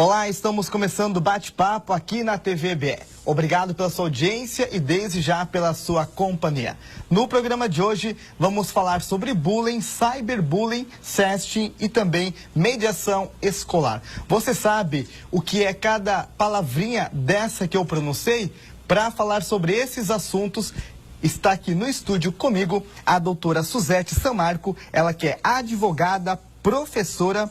Olá, estamos começando o bate-papo aqui na TVBE. Obrigado pela sua audiência e desde já pela sua companhia. No programa de hoje vamos falar sobre bullying, cyberbullying, sexting e também mediação escolar. Você sabe o que é cada palavrinha dessa que eu pronunciei? Para falar sobre esses assuntos, está aqui no estúdio comigo a doutora Suzete Samarco, ela que é advogada, professora,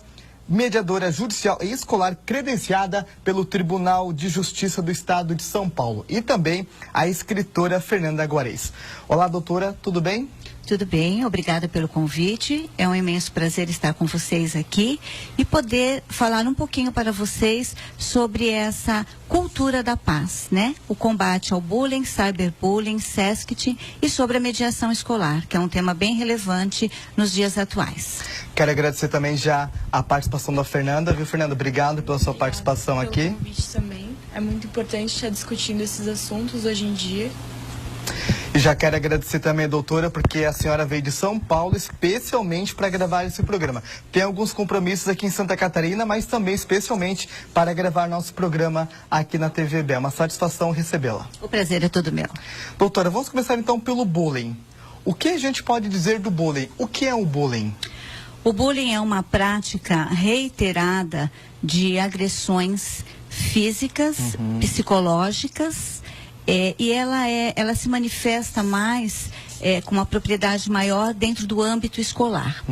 mediadora judicial e escolar credenciada pelo Tribunal de Justiça do Estado de São Paulo. E também a escritora Fernanda Guarez. Olá, doutora, tudo bem? Tudo bem, obrigada pelo convite. É um imenso prazer estar com vocês aqui e poder falar um pouquinho para vocês sobre essa cultura da paz, né? O combate ao bullying, cyberbullying, sexting e sobre a mediação escolar, que é um tema bem relevante nos dias atuais. Quero agradecer também já a participação da Fernanda, viu, Fernanda? Obrigado pela sua participação aqui. Pelo convite também. É muito importante estar discutindo esses assuntos hoje em dia. E já quero agradecer também a doutora, porque a senhora veio de São Paulo especialmente para gravar esse programa. Tem alguns compromissos aqui em Santa Catarina, mas também especialmente para gravar nosso programa aqui na TVB. É uma satisfação recebê-la. O prazer é todo meu. Doutora, vamos começar então pelo bullying. O que a gente pode dizer do bullying? O que é o bullying? O bullying é uma prática reiterada de agressões físicas, psicológicas, e ela se manifesta mais com uma propriedade maior dentro do âmbito escolar.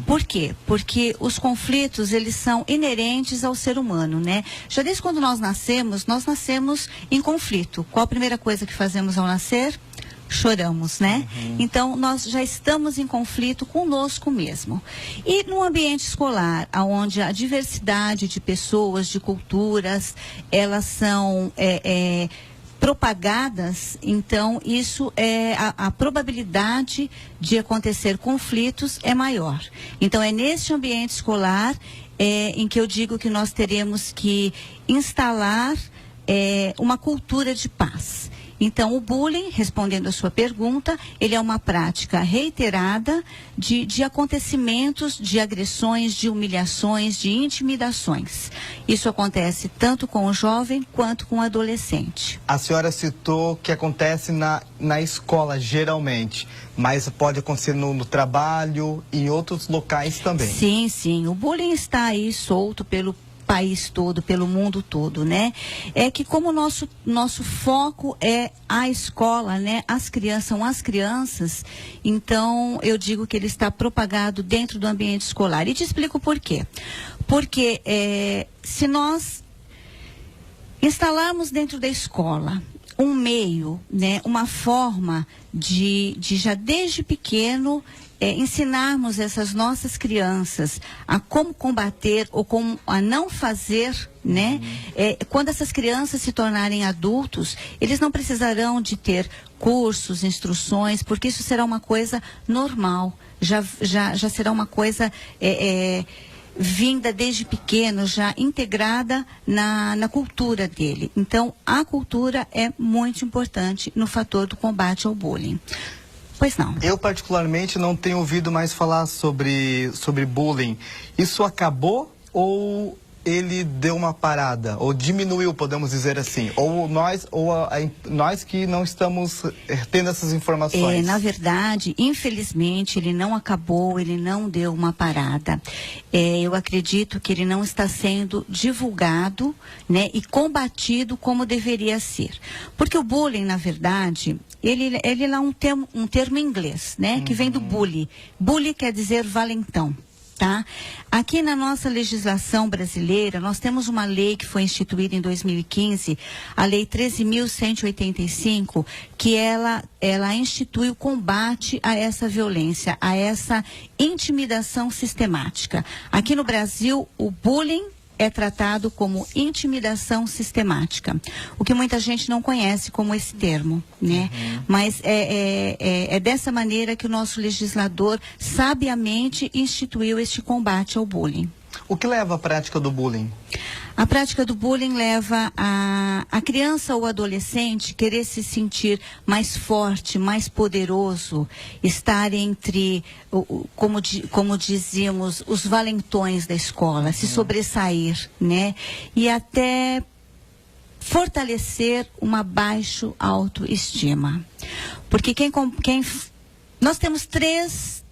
Por quê? Porque os conflitos, eles são inerentes ao ser humano, né? Já desde quando nós nascemos em conflito. Qual a primeira coisa que fazemos ao nascer? Choramos, né? Então, nós já estamos em conflito conosco mesmo. E no ambiente escolar, onde a diversidade de pessoas, de culturas, elas são propagadas, então isso a probabilidade de acontecer conflitos é maior. Então, é neste ambiente escolar em que eu digo que nós teremos que instalar uma cultura de paz. Então, o bullying, respondendo a sua pergunta, ele é uma prática reiterada de acontecimentos, de agressões, de humilhações, de intimidações. Isso acontece tanto com o jovem quanto com o adolescente. A senhora citou que acontece na escola, geralmente, mas pode acontecer no trabalho e em outros locais também. Sim, sim. O bullying está aí solto pelo país todo, pelo mundo todo, né? É que como o nosso foco é a escola, né? São as crianças, então eu digo que ele está propagado dentro do ambiente escolar. E te explico por quê. Porque se nós instalarmos dentro da escola um meio, né? Uma forma de já desde pequeno ensinarmos essas nossas crianças a como combater ou como a não fazer, né? Quando essas crianças se tornarem adultos, eles não precisarão de ter cursos, instruções, porque isso será uma coisa normal, já será uma coisa vinda desde pequeno, já integrada na cultura dele. Então, a cultura é muito importante no fator do combate ao bullying. Pois não. Eu, particularmente, não tenho ouvido mais falar sobre bullying. Isso acabou ou ele deu uma parada? Ou diminuiu, podemos dizer assim? Ou nós que não estamos tendo essas informações? Na verdade, infelizmente, ele não acabou, ele não deu uma parada. Eu acredito que ele não está sendo divulgado, né, e combatido como deveria ser. Porque o bullying, na verdade, ele é um termo em inglês, né, que vem do bully. Bully quer dizer valentão. Tá? Aqui na nossa legislação brasileira, nós temos uma lei que foi instituída em 2015, a Lei 13.185, que ela institui o combate a essa violência, a essa intimidação sistemática. Aqui no Brasil, o bullying é tratado como intimidação sistemática, o que muita gente não conhece como esse termo, né? Mas é dessa maneira que o nosso legislador sabiamente instituiu este combate ao bullying. O que leva à prática do bullying? A prática do bullying leva a criança ou adolescente querer se sentir mais forte, mais poderoso, estar entre, como dizíamos, os valentões da escola, se sobressair, né? E até fortalecer uma baixa autoestima. Porque nós temos três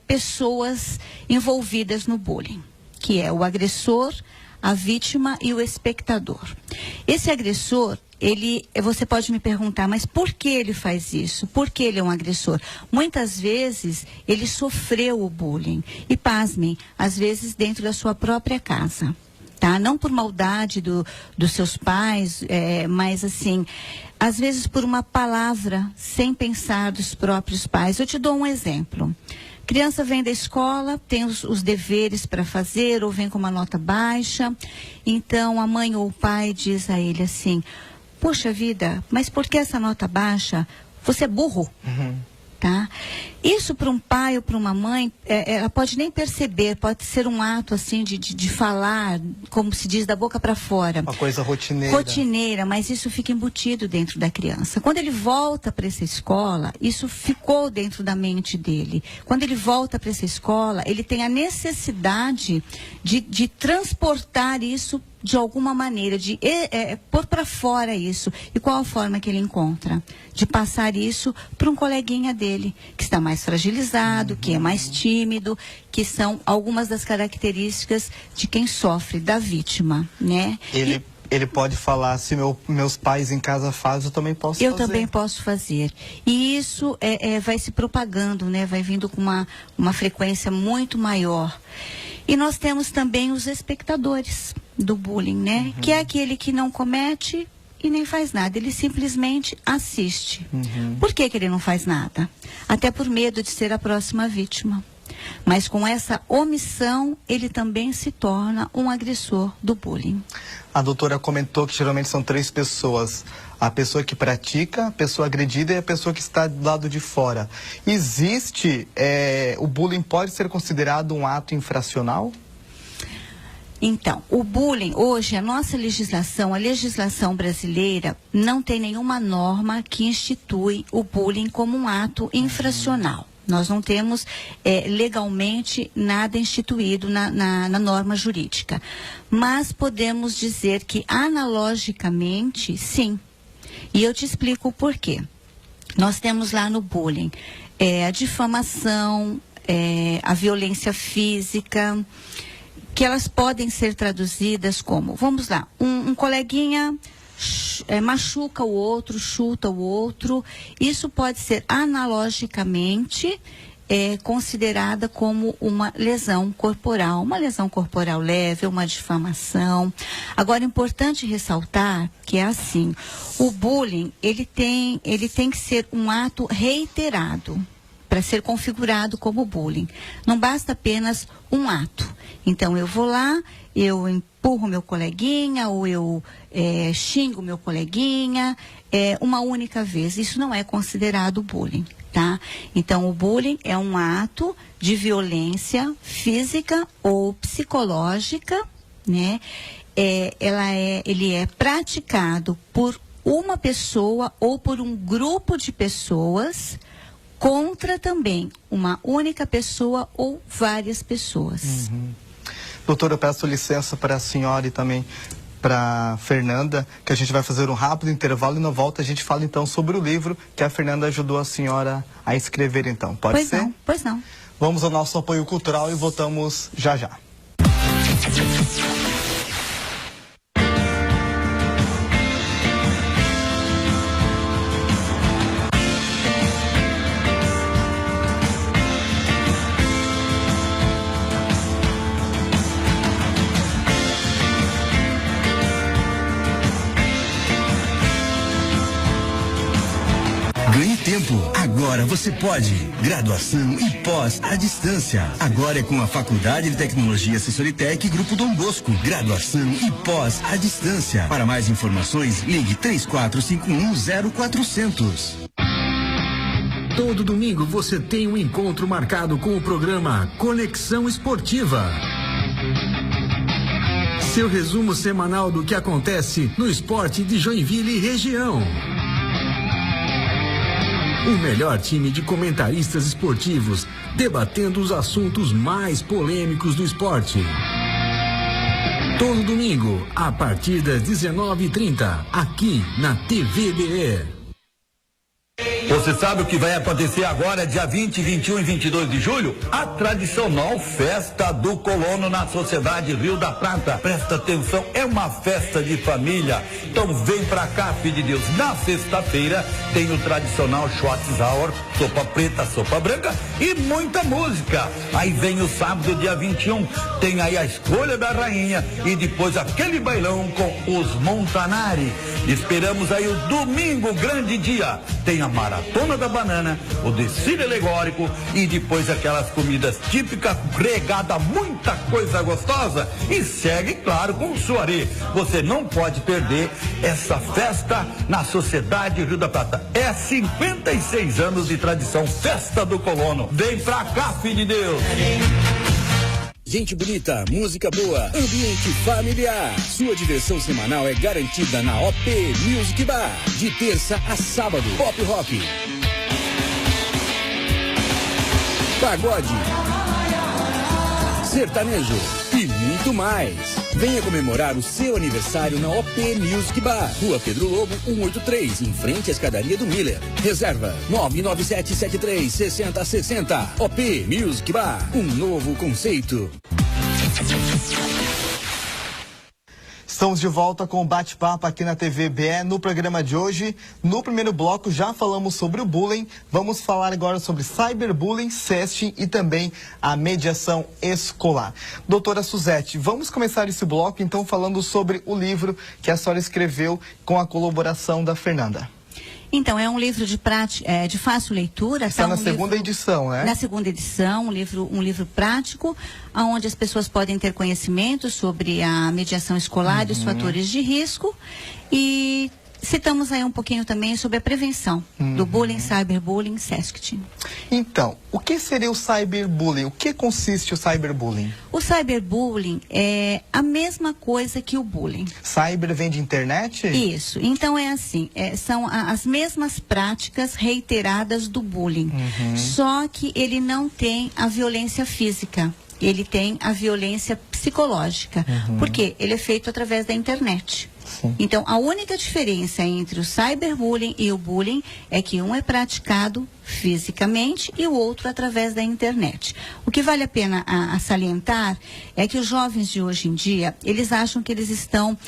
pessoas envolvidas no bullying, que é o agressor, a vítima e o espectador. Esse agressor, você pode me perguntar, mas por que ele faz isso? Por que ele é um agressor? Muitas vezes ele sofreu o bullying e, pasmem, às vezes dentro da sua própria casa. Tá? Não por maldade dos seus pais, mas assim, às vezes por uma palavra sem pensar dos próprios pais. Eu te dou um exemplo. Criança vem da escola, tem os deveres para fazer, ou vem com uma nota baixa, então a mãe ou o pai diz a ele assim: poxa vida, mas por que essa nota baixa? Você é burro. Tá? Isso para um pai ou para uma mãe, ela pode nem perceber, pode ser um ato assim de falar, como se diz, da boca para fora. Uma coisa rotineira. Rotineira, mas isso fica embutido dentro da criança. Quando ele volta para essa escola, isso ficou dentro da mente dele. Quando ele volta para essa escola, ele tem a necessidade de transportar isso de alguma maneira, de pôr para fora isso. E qual a forma que ele encontra? De passar isso para um coleguinha dele, que está mais fragilizado, que é mais tímido, que são algumas das características de quem sofre, da vítima, né? Ele pode falar, se meus pais em casa fazem, eu também posso fazer. Eu também posso fazer. E isso vai se propagando, né? Vai vindo com uma frequência muito maior. E nós temos também os espectadores do bullying, né? Que é aquele que não comete e nem faz nada. Ele simplesmente assiste. Por que ele não faz nada? Até por medo de ser a próxima vítima. Mas com essa omissão, ele também se torna um agressor do bullying. A doutora comentou que geralmente são 3 pessoas. A pessoa que pratica, a pessoa agredida e a pessoa que está do lado de fora. Existe, o bullying pode ser considerado um ato infracional? Então, o bullying, hoje, a nossa legislação, a legislação brasileira, não tem nenhuma norma que institui o bullying como um ato infracional. Nós não temos legalmente nada instituído na norma jurídica. Mas podemos dizer que analogicamente, sim. E eu te explico o porquê. Nós temos lá no bullying a difamação, a violência física, que elas podem ser traduzidas como, vamos lá, um coleguinha machuca o outro, chuta o outro. Isso pode ser analogicamente considerada como uma lesão corporal leve, uma difamação. Agora, é importante ressaltar que é assim, o bullying, ele tem que ser um ato reiterado para ser configurado como bullying. Não basta apenas um ato. Então, eu vou lá, eu empurro meu coleguinha, ou eu xingo meu coleguinha, uma única vez. Isso não é considerado bullying, tá? Então, o bullying é um ato de violência física ou psicológica, né? Ele é praticado por uma pessoa ou por um grupo de pessoas contra também uma única pessoa ou várias pessoas. Doutora, eu peço licença para a senhora e também para a Fernanda, que a gente vai fazer um rápido intervalo e na volta a gente fala então sobre o livro que a Fernanda ajudou a senhora a escrever então. Pode ser? Pois não. Vamos ao nosso apoio cultural e voltamos já já. Ganhe tempo. Agora você pode. Graduação e pós à distância. Agora é com a Faculdade de Tecnologia Sensoritec Grupo Dom Bosco. Graduação e pós à distância. Para mais informações, ligue 34510400. Todo domingo você tem um encontro marcado com o programa Conexão Esportiva. Seu resumo semanal do que acontece no esporte de Joinville e região. O melhor time de comentaristas esportivos, debatendo os assuntos mais polêmicos do esporte. Todo domingo, a partir das 19h30, aqui na TVBE. Você sabe o que vai acontecer agora, dia 20, 21 e 22 de julho? A tradicional Festa do Colono na Sociedade Rio da Prata. Presta atenção, é uma festa de família. Então vem pra cá, filho de Deus. Na sexta-feira tem o tradicional Schwarzauer, sopa preta, sopa branca e muita música. Aí vem o sábado, dia 21, tem aí a escolha da rainha e depois aquele bailão com os Montanari. Esperamos aí o domingo, grande dia. Tem a Maratona da Banana, o desfile alegórico e depois aquelas comidas típicas, regada, muita coisa gostosa e segue, claro, com o soirée. Você não pode perder essa festa na Sociedade Rio da Prata. É 56 anos de tradição, Festa do Colono. Vem pra cá, filho de Deus! Gente bonita, música boa, ambiente familiar. Sua diversão semanal é garantida na OP Music Bar. De terça a sábado, pop rock, pagode, sertanejo e muito mais. Venha comemorar o seu aniversário na OP Music Bar, Rua Pedro Lobo, 183, em frente à escadaria do Miller. Reserva 997736060. OP Music Bar, um novo conceito. Estamos de volta com o bate-papo aqui na TVBE. No programa de hoje, no primeiro bloco, já falamos sobre o bullying. Vamos falar agora sobre cyberbullying, sexting e também a mediação escolar. Doutora Suzete, vamos começar esse bloco então falando sobre o livro que a senhora escreveu com a colaboração da Fernanda. Então, é um livro de fácil leitura. Está na segunda edição, né? Na segunda edição, um livro prático, onde as pessoas podem ter conhecimento sobre a mediação escolar e os fatores de risco. E citamos aí um pouquinho também sobre a prevenção do bullying, cyberbullying, sexting. Então, o que seria o cyberbullying? O que consiste o cyberbullying? O cyberbullying é a mesma coisa que o bullying. Cyber vem de internet? Isso. Então é assim, são as mesmas práticas reiteradas do bullying. Só que ele não tem a violência física. Ele tem a violência psicológica. Por quê? Ele é feito através da internet. Sim. Então, a única diferença entre o cyberbullying e o bullying é que um é praticado fisicamente e o outro através da internet. O que vale a pena a salientar é que os jovens de hoje em dia, eles acham que eles estão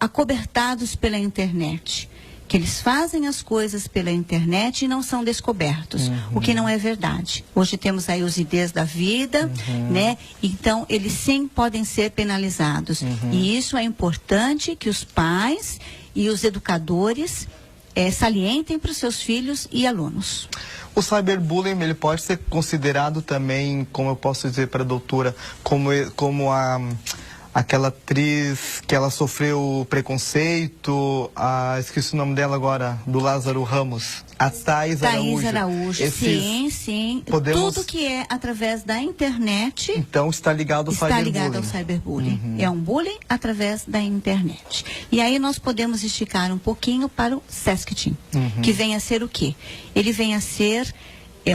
acobertados pela internet. Que eles fazem as coisas pela internet e não são descobertos, o que não é verdade. Hoje temos aí os IDs da vida, né? Então, eles sim podem ser penalizados. E isso é importante que os pais e os educadores salientem para os seus filhos e alunos. O cyberbullying, ele pode ser considerado também, como eu posso dizer para a doutora, como aquela atriz que ela sofreu preconceito, esqueci o nome dela agora, do Lázaro Ramos, a Thaís Araújo. Sim. Tudo que é através da internet. Então está ligado ao cyberbullying. Está ligado ao cyberbullying. É um bullying através da internet. E aí nós podemos esticar um pouquinho para o sexting, que vem a ser o quê? Ele vem a ser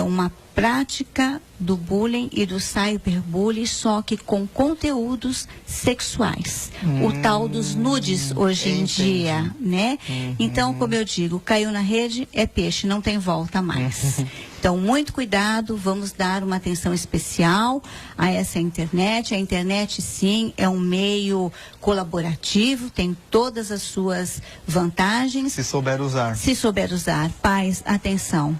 uma prática do bullying e do cyberbullying, só que com conteúdos sexuais. O tal dos nudes hoje em dia, né? Então, como eu digo, caiu na rede, é peixe, não tem volta mais. Então, muito cuidado, vamos dar uma atenção especial a essa internet. A internet, sim, é um meio colaborativo, tem todas as suas vantagens. Se souber usar. Se souber usar. Pais, atenção.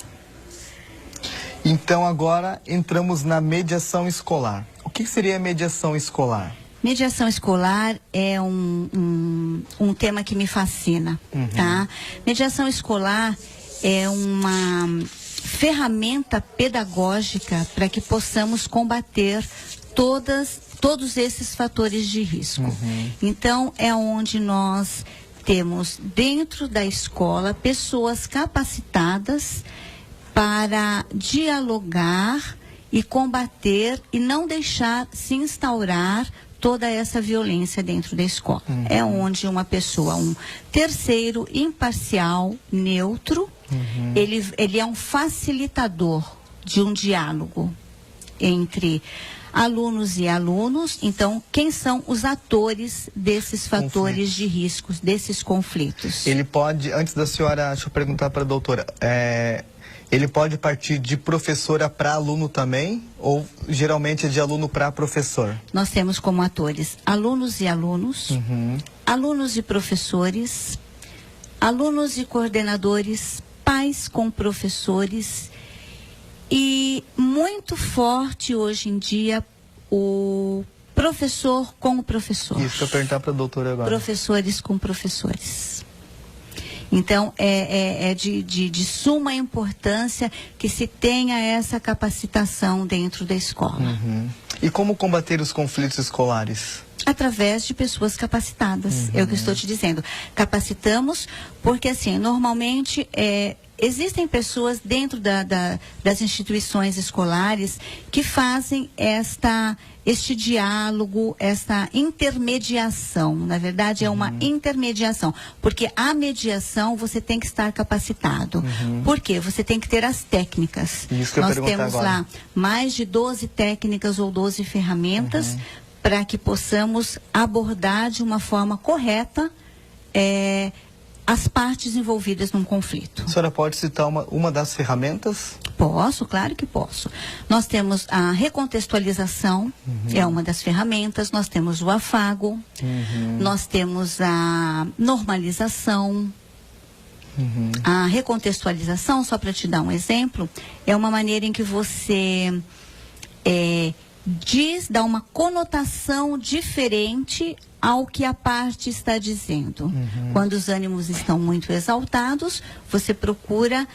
Então, agora entramos na mediação escolar. O que seria a mediação escolar? Mediação escolar é um tema que me fascina, tá? Mediação escolar é uma ferramenta pedagógica para que possamos combater todos esses fatores de risco. Então, é onde nós temos dentro da escola pessoas capacitadas para dialogar e combater e não deixar se instaurar toda essa violência dentro da escola. É onde uma pessoa, um terceiro imparcial, neutro, ele é um facilitador de um diálogo entre alunos e alunos. Então, quem são os atores desses fatores de riscos, desses conflitos? Ele pode, antes da senhora, deixa eu perguntar para a doutora, ele pode partir de professora para aluno também? Ou geralmente é de aluno para professor? Nós temos como atores alunos e alunos, alunos e professores, alunos e coordenadores, pais com professores e muito forte hoje em dia o professor com o professor. Isso que eu perguntar para a doutora agora. Professores com professores. Então, é de suma importância que se tenha essa capacitação dentro da escola. E como combater os conflitos escolares? Através de pessoas capacitadas, é o que eu estou te dizendo. Capacitamos porque, assim, normalmente existem pessoas dentro das instituições escolares que fazem este diálogo, esta intermediação. Na verdade, é uma intermediação, porque a mediação você tem que estar capacitado. Por quê? Você tem que ter as técnicas. Isso que eu Nós perguntar temos agora. lá mais de 12 técnicas ou 12 ferramentas para que possamos abordar de uma forma correta as partes envolvidas num conflito. A senhora pode citar uma das ferramentas? Posso, claro que posso. Nós temos a recontextualização, é uma das ferramentas, nós temos o afago, nós temos a normalização. A recontextualização, só para te dar um exemplo, é uma maneira em que você dá uma conotação diferente ao que a parte está dizendo. Quando os ânimos estão muito exaltados, você procura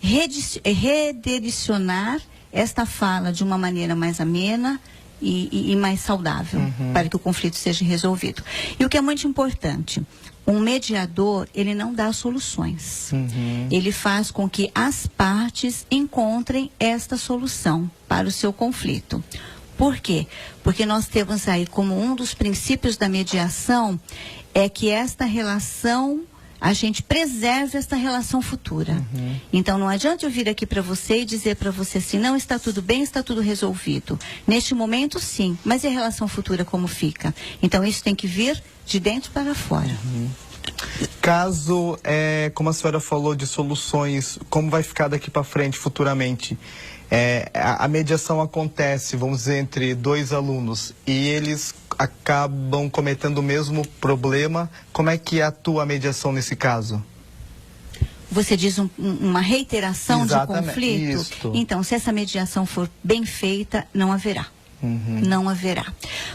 redirecionar esta fala de uma maneira mais amena e mais saudável, para que o conflito seja resolvido. E o que é muito importante, um mediador, ele não dá soluções. Ele faz com que as partes encontrem esta solução para o seu conflito. Por quê? Porque nós temos aí como um dos princípios da mediação é que esta relação, a gente preserve esta relação futura. Então não adianta eu vir aqui para você e dizer para você assim, não, está tudo bem, está tudo resolvido. Neste momento sim, mas e a relação futura como fica? Então isso tem que vir de dentro para fora. Caso, como a senhora falou de soluções, como vai ficar daqui para frente, futuramente? A mediação acontece, vamos dizer, entre dois alunos e eles acabam cometendo o mesmo problema. Como é que atua a mediação nesse caso? Você diz uma reiteração de conflito? Isso. Então, se essa mediação for bem feita, não haverá. Não haverá.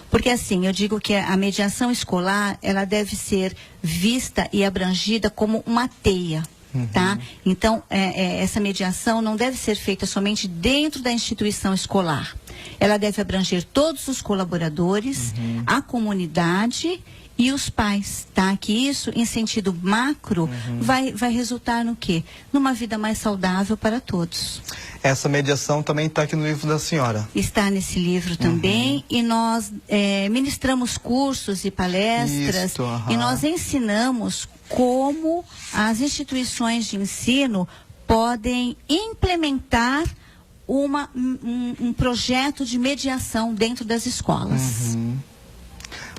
Porque assim, eu digo que a mediação escolar, ela deve ser vista e abrangida como uma teia. Tá? Então, essa mediação não deve ser feita somente dentro da instituição escolar. Ela deve abranger todos os colaboradores, a comunidade e os pais, tá? Que isso, em sentido macro, vai resultar no quê? Numa vida mais saudável para todos. Essa mediação também está aqui no livro da senhora. Está nesse livro também, e nós ministramos cursos e palestras, e nós ensinamos como as instituições de ensino podem implementar um projeto de mediação dentro das escolas.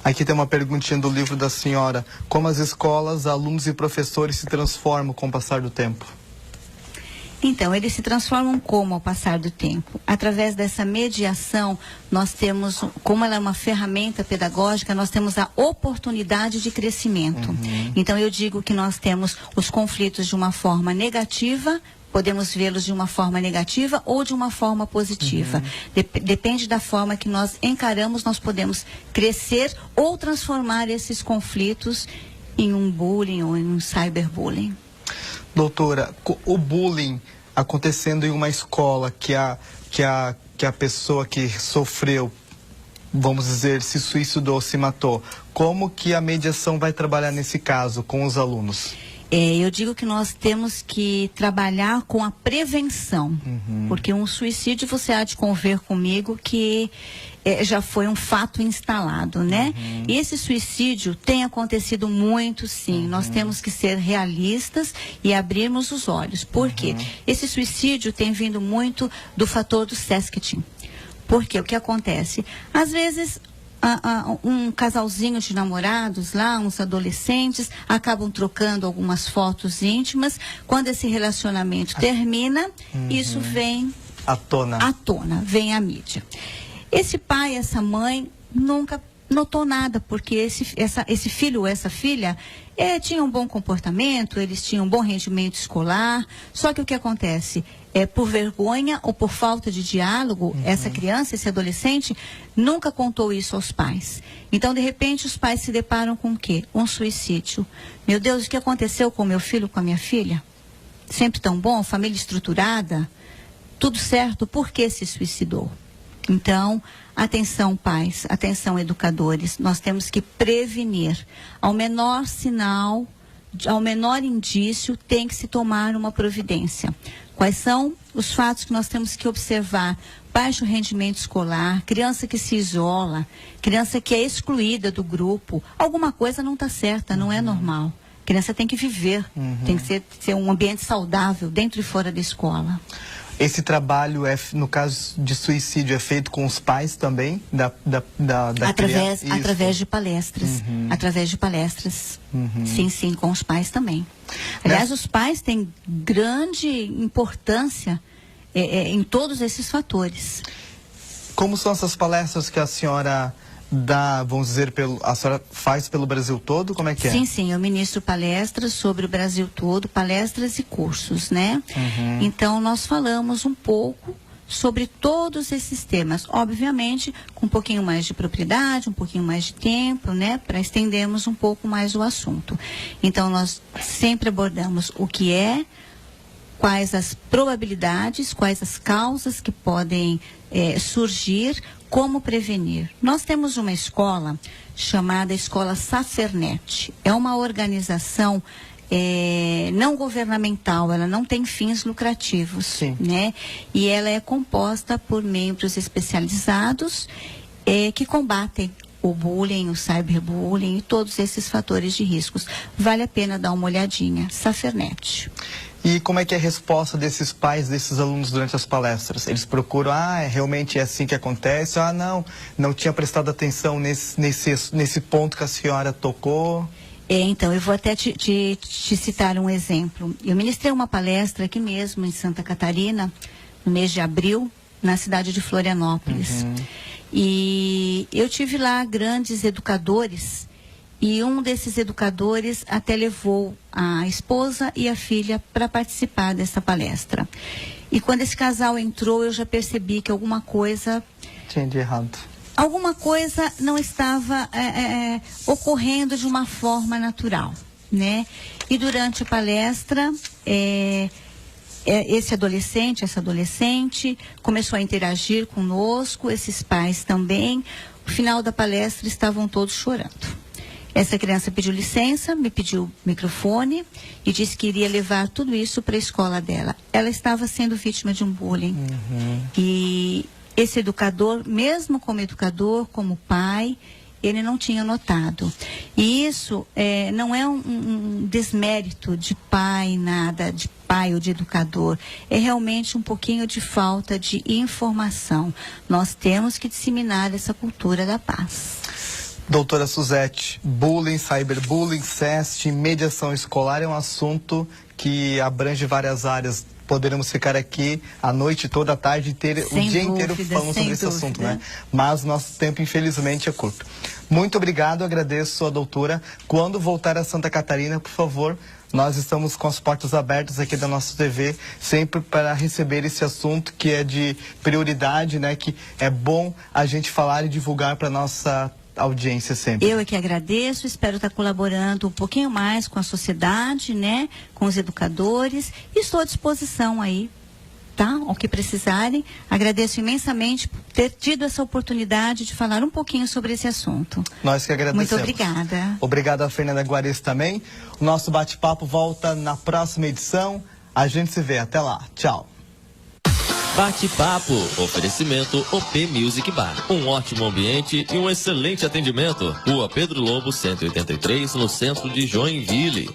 Aqui tem uma perguntinha do livro da senhora. Como as escolas, alunos e professores se transformam com o passar do tempo? Então, eles se transformam como ao passar do tempo? Através dessa mediação, nós temos, como ela é uma ferramenta pedagógica, nós temos a oportunidade de crescimento. Então, eu digo que nós temos os conflitos de uma forma negativa, podemos vê-los de uma forma negativa ou de uma forma positiva. Depende da forma que nós encaramos, nós podemos crescer ou transformar esses conflitos em um bullying ou em um cyberbullying. Doutora, o bullying acontecendo em uma escola que a pessoa que sofreu, vamos dizer, se suicidou, se matou, como que a mediação vai trabalhar nesse caso com os alunos? Eu digo que nós temos que trabalhar com a prevenção, porque um suicídio, você há de convir comigo que já foi um fato instalado, né? E esse suicídio tem acontecido muito, sim. Nós temos que ser realistas e abrirmos os olhos. Por quê? Esse suicídio tem vindo muito do fator do sexting. Porque o que acontece? Às vezes, um casalzinho de namorados lá, uns adolescentes, acabam trocando algumas fotos íntimas. Quando esse relacionamento termina, isso vem à tona, vem à mídia. Esse pai, essa mãe, nunca notou nada, porque esse filho ou essa filha tinha um bom comportamento, eles tinham um bom rendimento escolar, só que o que acontece? Por vergonha ou por falta de diálogo, essa criança, esse adolescente, nunca contou isso aos pais. Então, de repente, os pais se deparam com o quê? Um suicídio. Meu Deus, o que aconteceu com meu filho, com a minha filha? Sempre tão bom, família estruturada, tudo certo, por que se suicidou? Então, atenção pais, atenção educadores, nós temos que prevenir. Ao menor sinal, ao menor indício, tem que se tomar uma providência. Quais são os fatos que nós temos que observar? Baixo rendimento escolar, criança que se isola, criança que é excluída do grupo. Alguma coisa não está certa, não é normal. A criança tem que viver, tem que ser um ambiente saudável dentro e fora da escola. Esse trabalho, no caso de suicídio, é feito com os pais também da criança? Através de palestras. Através de palestras. Sim, com os pais também. Aliás, os pais têm grande importância em todos esses fatores. Como são essas palestras que a senhora dá, vamos dizer, a senhora faz pelo Brasil todo? Como é que é? Sim, eu ministro palestras sobre o Brasil todo, palestras e cursos, né? Então, nós falamos um pouco sobre todos esses temas, obviamente com um pouquinho mais de propriedade, um pouquinho mais de tempo, né, para estendermos um pouco mais o assunto. Então, nós sempre abordamos o que é, quais as probabilidades, quais as causas que podem surgir, como prevenir. Nós temos uma escola chamada Escola Safernet. É uma organização não governamental, ela não tem fins lucrativos, né? E ela é composta por membros especializados que combatem o bullying, o cyberbullying e todos esses fatores de riscos. Vale a pena dar uma olhadinha. Safernet. E como é que é a resposta desses pais, desses alunos durante as palestras? Eles procuram, realmente é assim que acontece? Não tinha prestado atenção nesse ponto que a senhora tocou? Então, eu vou até te citar um exemplo. Eu ministrei uma palestra aqui mesmo em Santa Catarina, no mês de abril, na cidade de Florianópolis. E eu tive lá grandes educadores, e um desses educadores até levou a esposa e a filha para participar dessa palestra. E quando esse casal entrou, eu já percebi que alguma coisa tinha de errado. Alguma coisa não estava ocorrendo de uma forma natural, né? E durante a palestra, esse adolescente, essa adolescente começou a interagir conosco, esses pais também. No final da palestra, estavam todos chorando. Essa criança pediu licença, me pediu o microfone e disse que iria levar tudo isso para a escola dela. Ela estava sendo vítima de um bullying. E esse educador, mesmo como educador, como pai, ele não tinha notado. E isso não é um desmérito de pai, nada, de pai ou de educador. É realmente um pouquinho de falta de informação. Nós temos que disseminar essa cultura da paz. Doutora Suzete, bullying, cyberbullying, sexting, mediação escolar é um assunto que abrange várias áreas. Poderemos ficar aqui a noite toda, a tarde inteira, o dia inteiro falando sobre esse assunto, né? Mas nosso tempo, infelizmente, é curto. Muito obrigado, agradeço a doutora. Quando voltar a Santa Catarina, por favor, nós estamos com as portas abertas aqui da nossa TV, sempre para receber esse assunto que é de prioridade, né? Que é bom a gente falar e divulgar para nossa audiência sempre. Eu é que agradeço, espero estar colaborando um pouquinho mais com a sociedade, né, com os educadores, e estou à disposição aí tá? O que precisarem. Agradeço imensamente por ter tido essa oportunidade de falar um pouquinho sobre esse assunto. Nós que agradecemos. Muito obrigada. Obrigado a Fernanda Guares também. O nosso bate-papo volta na próxima edição. A gente se vê. Até lá. Tchau. Bate-papo. Oferecimento OP Music Bar. Um ótimo ambiente e um excelente atendimento. Rua Pedro Lobo, 183, no centro de Joinville.